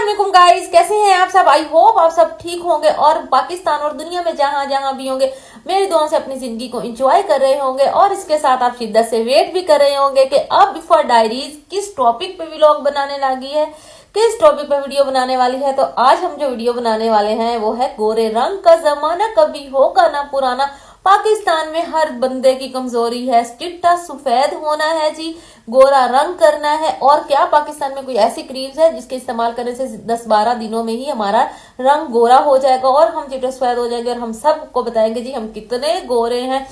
अस्सलाम वालेकुम गाइस, कैसे हैं आप सब। आई होप आप सब ठीक होंगे और पाकिस्तान और दुनिया में जहां जहां भी होंगे मेरी दुआओं से अपनी जिंदगी को एंजॉय कर रहे होंगे और इसके साथ आप शिद्दत से वेट भी कर रहे होंगे कि अब बिफोर डायरीज किस टॉपिक पे व्लॉग बनाने लगी है, किस टॉपिक पे वीडियो बनाने वाली है। तो आज हम जो वीडियो बनाने वाले हैं वो है गोरे रंग का जमाना कभी होगा ना पुराना। पाकिस्तान में हर बंदे की कमजोरी है चिट्टा सफेद होना है जी, गोरा रंग करना है। और क्या पाकिस्तान में कोई ऐसी क्रीम्स है जिसके इस्तेमाल करने से 10-12 दिनों में ही हमारा रंग गोरा हो जाएगा और हम चिट्टा सफेद हो जाएंगे और हम सबको बताएंगे जी हम कितने गोरे हैं।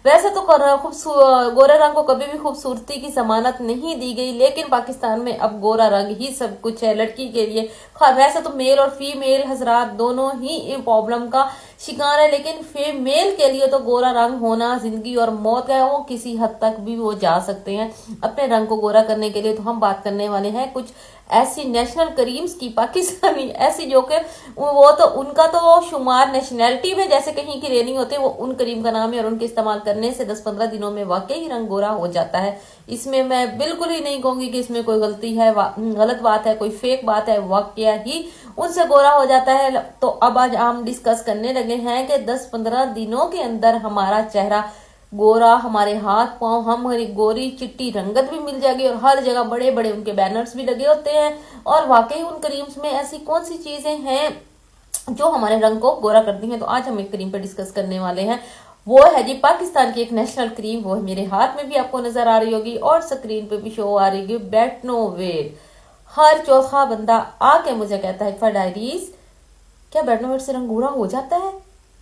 वैसे तो गोरा रंग को कभी भी खूबसूरती की जमानत नहीं दी गई, लेकिन पाकिस्तान में अब गोरा रंग ही सब कुछ है लड़की के लिए। वैसे तो मेल और फीमेल हजरात दोनों ही प्रॉब्लम का शिकार है, लेकिन फीमेल के लिए तो गोरा रंग होना जिंदगी और मौत है। वो किसी हद तक भी वो जा सकते हैं अपने रंग को गोरा करने के लिए। तो हम बात करने वाले हैं कुछ ऐसी नेशनल क्रीम्स की, पाकिस्तानी ऐसी जो कि वो तो उनका तो शुमार नेशनैलिटी में जैसे कहीं की रेनिंग होती है, वो उन क्रीम का नाम है और उनके इस्तेमाल करने से 10-15 दिनों में वाकई ही रंग गोरा हो जाता है। इसमें मैं बिल्कुल ही नहीं कहूंगी कि इसमें कोई गलती है, गलत बात है, कोई फेक बात है, वाकया ही उनसे गोरा हो जाता है। तो अब आज हम डिस्कस करने लगे हैं कि 10-15 दिनों के अंदर हमारा चेहरा गोरा, हमारे हाथ पांव हमारी गोरी चिट्टी रंगत भी मिल जाएगी और हर जगह बड़े बड़े उनके बैनर्स भी लगे होते हैं। और वाकई उन क्रीम्स में ऐसी कौन सी चीजें हैं जो हमारे रंग को गोरा करती हैं। तो आज हम एक क्रीम पे डिस्कस करने वाले हैं, वो है जी पाकिस्तान की एक नेशनल क्रीम। वो मेरे हाथ में भी आपको नजर आ रही होगी और स्क्रीन पे भी शो आ रही होगी, बेटनोवेट। हर चौथा बंदा आके मुझे कहता है फॉर डायरीज क्या बेटनोवेट से रंग गोरा हो जाता है,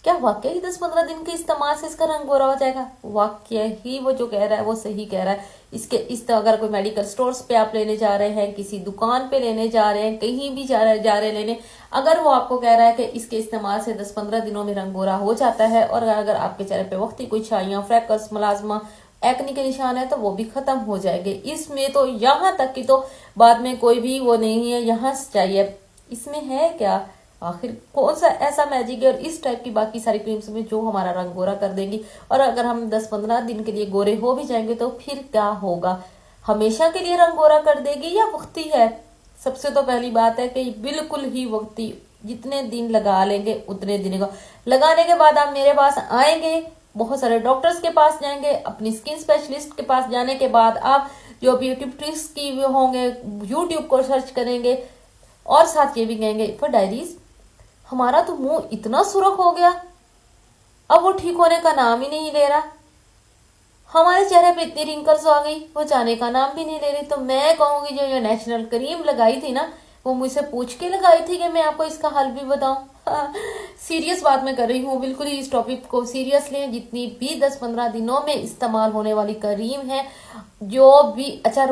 क्या वाकई ही 10-15 दिन के इस्तेमाल से इसका रंग गोरा हो जाएगा। वाकई ही वो जो कह रहा है वो सही कह रहा है। इसके इस अगर कोई मेडिकल स्टोर्स पे आप लेने जा रहे हैं, किसी दुकान पे लेने जा रहे हैं, कहीं भी जा रहे लेने, अगर वो आपको कह रहा है कि इसके इस्तेमाल से 10-15 दिनों में रंग गोरा हो जाता है और अगर आपके चेहरे पे वक्ती कोई छाइयां, फ्रैकल्स, मलाजमा, एक्ने के निशान है तो वो भी खत्म हो जाएंगे। इसमें तो यहाँ तक की तो बाद में कोई भी वो नहीं है, यहाँ से चाहिए। इसमें है क्या, आखिर कौन सा ऐसा मैजिक है और इस टाइप की बाकी सारी क्रीम्स में जो हमारा रंग गोरा कर देंगी। और अगर हम 10-15 दिन के लिए गोरे हो भी जाएंगे तो फिर क्या होगा, हमेशा के लिए रंग गोरा कर देगी या वक्ती है। सबसे तो पहली बात है कि बिल्कुल ही वक्ती, जितने दिन लगा लेंगे उतने दिन का। लगाने के बाद आप मेरे पास आएंगे, बहुत सारे डॉक्टर्स के पास जाएंगे, अपनी स्किन स्पेशलिस्ट के पास जाने के बाद आप जो ब्यूटी ट्रिक्स की होंगे यूट्यूब को सर्च करेंगे और साथ ये भी कहेंगे फॉर डायरीज हमारा तो मुंह इतना सुर्ख हो गया, अब वो ठीक होने का नाम ही नहीं ले रहा, हमारे चेहरे पे इतनी रिंकल्स आ गई वो जाने का नाम भी नहीं ले रही। तो मैं कहूंगी जो ये नेशनल क्रीम लगाई थी ना, वो मुझसे पूछ के लगाई थी कि मैं आपको इसका हल भी बताऊं। सीरियस बात मैं कर रही हूँ, बिल्कुल ही इस टॉपिक को सीरियस लें। जितनी भी 10-15 दिनों में इस्तेमाल होने वाली क्रीम है, जो भी अच्छा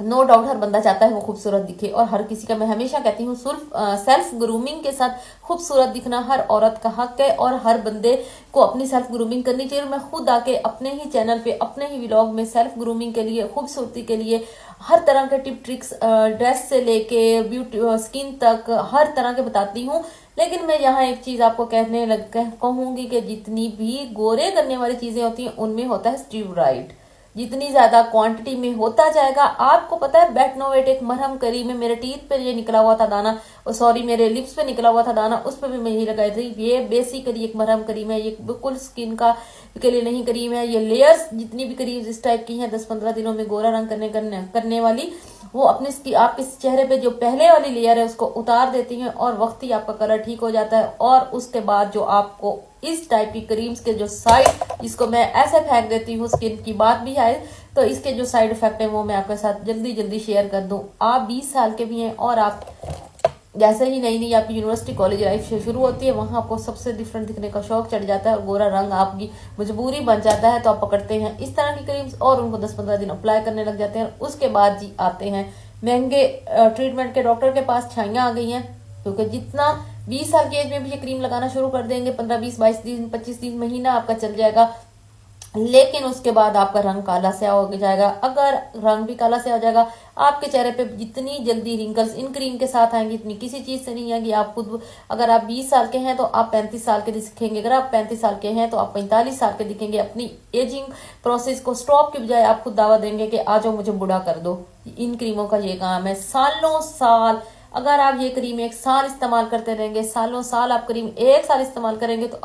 नो डाउट हर बंदा चाहता है वो खूबसूरत दिखे और हर किसी का, मैं हमेशा कहती हूँ सेल्फ ग्रूमिंग के साथ खूबसूरत दिखना हर औरत का हक है और हर बंदे को अपनी सेल्फ ग्रूमिंग करनी चाहिए। मैं खुद आके अपने ही चैनल पे अपने ही व्लॉग में सेल्फ ग्रूमिंग के लिए, खूबसूरती के लिए हर तरह के टिप ट्रिक्स, ड्रेस से लेके ब्यूटी स्किन तक हर तरह के बताती हूँ। लेकिन मैं यहाँ एक चीज आपको कहूंगी कि जितनी भी गोरे करने वाली चीजें होती हैं उनमें होता है स्टीरॉइड। जितनी ज्यादा क्वांटिटी में होता जाएगा, आपको पता है बेटनोवेट एक मरहम क्रीम है। मेरे टीथ पे ये निकला हुआ था दाना, सॉरी मेरे लिप्स पे निकला हुआ था दाना, उस पर भी मैं यही लगाई थी। ये बेसिकली एक मरहम क्रीम है, ये बिल्कुल स्किन का के लिए नहीं क्रीम है। ये लेयर्स जितनी भी क्रीम इस टाइप की हैं 10-15 दिनों में गोरा रंग करने वाली, वो अपने आपके चेहरे पे जो पहले वाली लेयर है उसको उतार देती हैं और वक्त ही आपका कलर ठीक हो जाता है। और उसके बाद जो आपको इस टाइप की क्रीम्स के जो साइड, जिसको मैं ऐसे फेंक देती हूँ, स्किन की बात भी है तो इसके जो साइड इफेक्ट है वो मैं आपके साथ जल्दी शेयर कर दूं। आप 20 साल के भी हैं और आप जैसे ही नई आपकी यूनिवर्सिटी कॉलेज लाइफ शुरू होती है, वहां आपको सबसे डिफरेंट दिखने का शौक चढ़ जाता है और गोरा रंग आपकी मजबूरी बन जाता है। तो आप पकड़ते हैं इस तरह की क्रीम्स और उनको 10-15 दिन अप्लाई करने लग जाते हैं। उसके बाद जी आते हैं महंगे ट्रीटमेंट के डॉक्टर के पास। छाइयां आ गई हैं क्योंकि जितना 20 साल की एज में भी ये क्रीम लगाना शुरू कर देंगे, 15-20-22 दिन 25 दिन महीना आपका चल जाएगा, लेकिन उसके बाद आपका रंग काला से हो जाएगा। अगर रंग भी काला से हो जाएगा, आपके चेहरे पे जितनी जल्दी रिंकल्स इन क्रीम के साथ आएंगी इतनी किसी चीज से नहीं आएगी। आप खुद अगर आप 20 साल के हैं तो आप 35 साल के दिखेंगे, अगर आप 35 साल के हैं तो आप 45 साल के दिखेंगे। अपनी एजिंग प्रोसेस को स्टॉप के बजाय आप खुद दावा देंगे कि आ जाओ मुझे बूढ़ा कर दो। इन क्रीमों का ये काम है, सालों साल अगर आप ये क्रीम 1 साल इस्तेमाल करते रहेंगे, सालों साल आप क्रीम 1 साल इस्तेमाल करेंगे, तो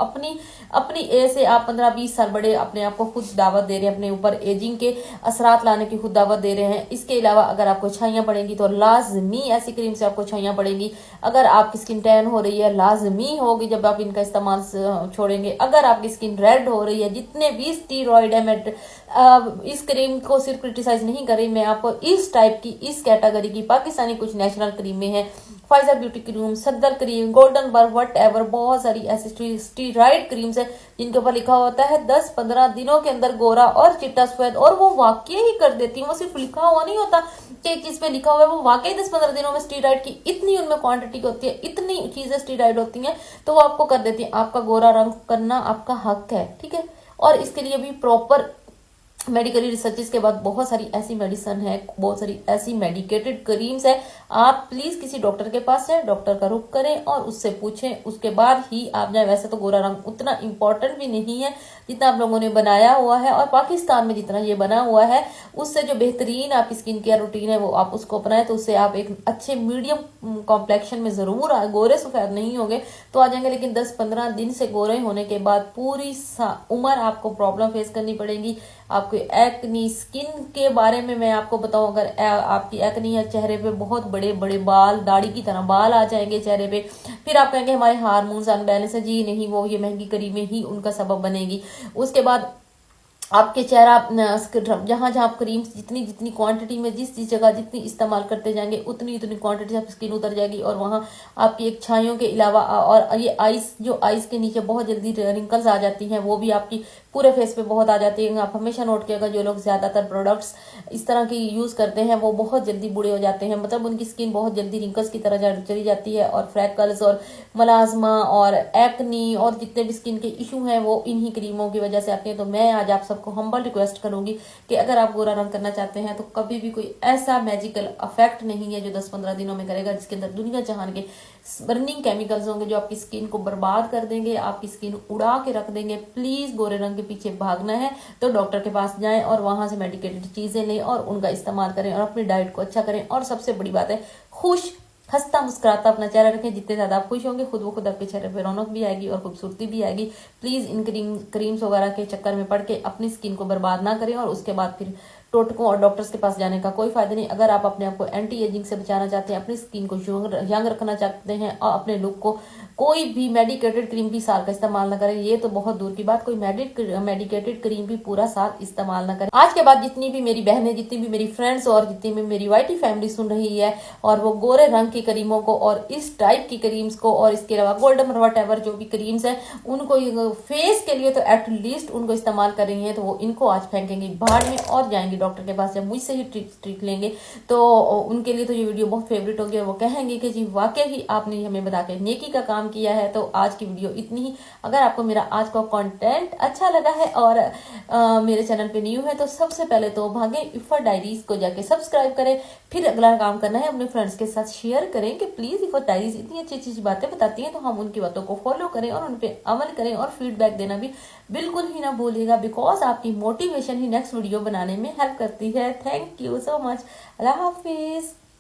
अपनी एज से आप 15-20 साल बड़े अपने आप को खुद दावत दे रहे हैं, अपने ऊपर एजिंग के असरात लाने की खुद दावत दे रहे हैं। इसके अलावा अगर आपको छाइयाँ पड़ेंगी तो लाजमी ऐसी क्रीम से आपको छाइयाँ पड़ेंगी। अगर आपकी स्किन टैन हो रही है, लाजमी होगी जब आप इनका इस्तेमाल छोड़ेंगे। अगर आपकी स्किन रेड हो रही है, जितने भी स्टीरॉइड है, इस क्रीम को सिर्फ क्रिटिसाइज नहीं कर रही मैं, आपको इस टाइप की, इस कैटेगरी की पाकिस्तानी कुछ नेशनल क्रीमें हैं, फाइजा ब्यूटी क्रीम, सद्दल क्रीम, गोल्डन बर, वट एवर, बहुत सारी ऐसी स्टीरॉइड क्रीम्स है जिनके ऊपर लिखा होता है 10-15 दिनों के अंदर गोरा और चिट्टा सफेद, और वो वाकई ही कर देती है। वो सिर्फ लिखा हुआ नहीं होता कि एक चीज पे लिखा हुआ है, वो वाकई 10-15 दिनों में स्टीरॉइड की इतनी उनमें क्वांटिटी होती है, इतनी चीजें स्टीरॉइड होती हैं, तो वो आपको कर देती है। आपका गोरा रंग करना आपका हक है, ठीक है। और इसके लिए भी प्रॉपर मेडिकली रिसर्चेस के बाद बहुत सारी ऐसी मेडिसिन है, बहुत सारी ऐसी मेडिकेटेड क्रीम्स है। आप प्लीज किसी डॉक्टर के पास जाएं, डॉक्टर का रुख करें और उससे पूछें, उसके बाद ही आप जाएं। वैसे तो गोरा रंग उतना इम्पोर्टेंट भी नहीं है जितना आप लोगों ने बनाया हुआ है, और पाकिस्तान में जितना ये बना हुआ है उससे जो बेहतरीन आपकी स्किन केयर रूटीन है वो आप उसको अपनाएं, तो उससे आप एक अच्छे मीडियम कॉम्प्लेक्शन में जरूर गोरे सफेद नहीं होंगे तो आ जाएंगे, लेकिन 10-15 दिन से गोरे होने के बाद पूरी उम्र आपको प्रॉब्लम फेस करनी पड़ेगी। आपको एक्नी स्किन के बारे में मैं आपको बताऊं, अगर आपकी एक्नी है, चेहरे पे बहुत बड़े बड़े बाल, दाढ़ी की तरह बाल आ जाएंगे चेहरे पे, फिर आप कहेंगे हमारे हार्मोन्स अनबैलेंस है। जी नहीं, वो ये महंगी क्रीमें ही उनका सबब बनेगी। उसके बाद आपके चेहरा जहां जहां आप क्रीम जितनी जितनी क्वांटिटी में जिस जगह जितनी इस्तेमाल करते जाएंगे उतनी उतनी क्वांटिटी से आपकी स्किन उतर जाएगी, और वहां आपकी एक छाइयों के अलावा और ये आइस के नीचे बहुत जल्दी रिंकल्स आ जाती हैं, वो भी आपकी पूरे फेस पे बहुत आ जाती है। आप हमेशा नोट किएगा, जो लोग ज्यादातर प्रोडक्ट्स इस तरह की यूज करते हैं वो बहुत जल्दी बूढ़े हो जाते हैं, मतलब उनकी स्किन बहुत जल्दी रिंकल्स की तरह चली जाती है, और फ्रैकल्स और मलाजमा और एक्नी और जितने भी स्किन के इशू हैं वो इन्हीं क्रीमों की वजह से आते हैं। तो मैं आज आप सबको हम्बल रिक्वेस्ट करूंगी कि अगर आप गोरा रंग करना चाहते हैं तो कभी भी कोई ऐसा मैजिकल इफेक्ट नहीं है जो 10-15 दिनों में करेगा, जिसके अंदर दुनिया जहान के बर्निंग केमिकल्स होंगे जो आपकी स्किन को बर्बाद कर देंगे, आपकी स्किन उड़ा के रख देंगे। प्लीज गोरे रंग के पीछे भागना है तो डॉक्टर के पास जाएं और वहां से मेडिकेटेड चीजें लें और उनका इस्तेमाल करें, और अपनी डाइट को अच्छा करें, और सबसे बड़ी बात है खुश हंसता मुस्कुराता अपना चेहरा रखें। जितने ज्यादा आप खुश होंगे खुद ब खुद आपके चेहरे पे रौनक भी आएगी और खूबसूरती भी आएगी। प्लीज इन क्रीम्स वगैरह के चक्कर में पड़ के अपनी स्किन को बर्बाद ना करें, और उसके बाद फिर टोटकों और डॉक्टर्स के पास जाने का कोई फायदा नहीं। अगर आप अपने आप को एंटी एजिंग से बचाना चाहते हैं, अपनी स्किन को यंग रखना चाहते हैं, और अपने लुक को, कोई भी मेडिकेटेड क्रीम भी साल का इस्तेमाल ना करें। ये तो बहुत दूर की बात, कोई मेडिकेटेड क्रीम भी पूरा साल इस्तेमाल ना करें। आज के बाद जितनी भी मेरी बहनें, जितनी भी मेरी फ्रेंड्स और जितनी भी मेरी वाईटी फैमिली सुन रही है और वो गोरे रंग की क्रीमों को और इस टाइप की क्रीम्स को और इसके अलावा गोल्डन वट एवर जो भी क्रीम्स है उनको फेस के लिए तो एटलीस्ट उनको इस्तेमाल कर रही है, तो वो इनको आज फेंकेंगी बाहर में और जाएंगी डॉक्टर के पास। जब मुझसे ही ट्रीट लेंगे तो उनके लिए तो ये वीडियो बहुत फेवरेट होगी और वो कहेंगे कि जी वाकई ही आपने हमें बता के नेकी का काम किया है। तो आज की वीडियो इतनी ही। अगर आपको मेरा आज का कंटेंट अच्छा लगा है और मेरे चैनल पे न्यू है तो सबसे पहले तो भागे इफा डायरीज को जाके सब्सक्राइब करें। फिर अगला काम करना है अपने फ्रेंड्स के साथ शेयर करें कि प्लीज इफा डायरीज इतनी अच्छी अच्छी बातें बताती हैं, तो हम उनकी बातों को फॉलो करें और उन पर अमल करें, और फीडबैक देना भी बिल्कुल ही ना भूलिएगा, बिकॉज आपकी मोटिवेशन ही नेक्स्ट वीडियो बनाने में हेल्प करती है। Thank you so much. Allah Hafiz.